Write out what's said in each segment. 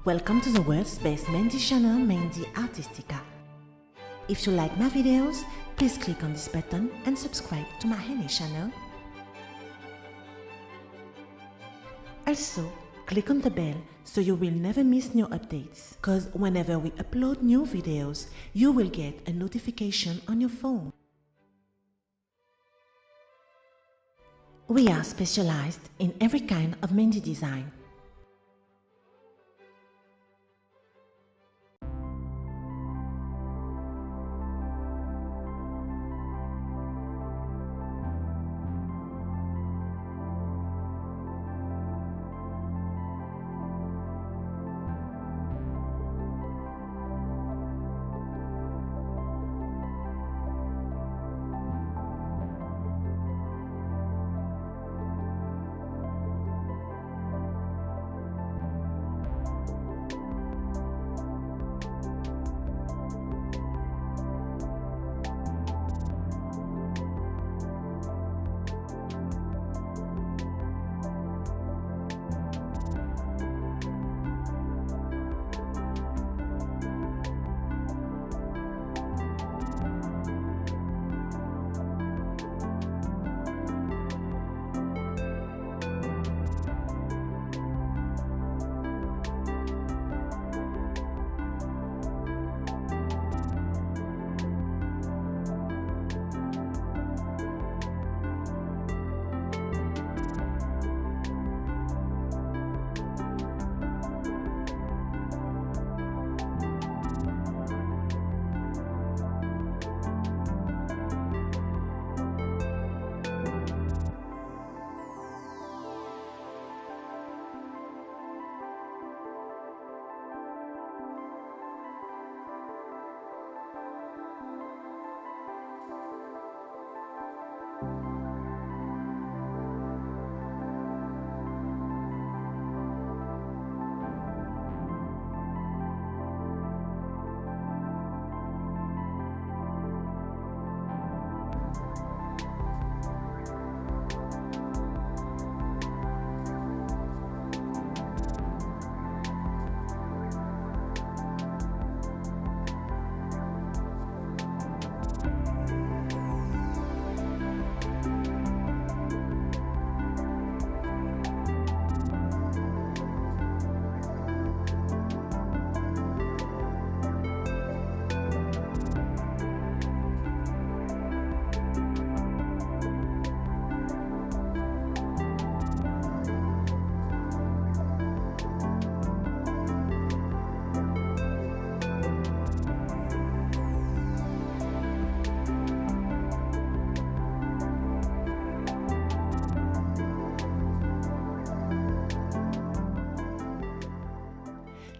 Welcome to the world's best Mehndi channel, Mehndi Artistica. If you like my videos, please click on this button and subscribe to my henna channel. Also, click on the bell so you will never miss new updates, because whenever we upload new videos, you will get a notification on your phone. We are specialized in every kind of Mehndi design.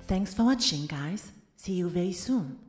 Thanks for watching, guys. See you very soon.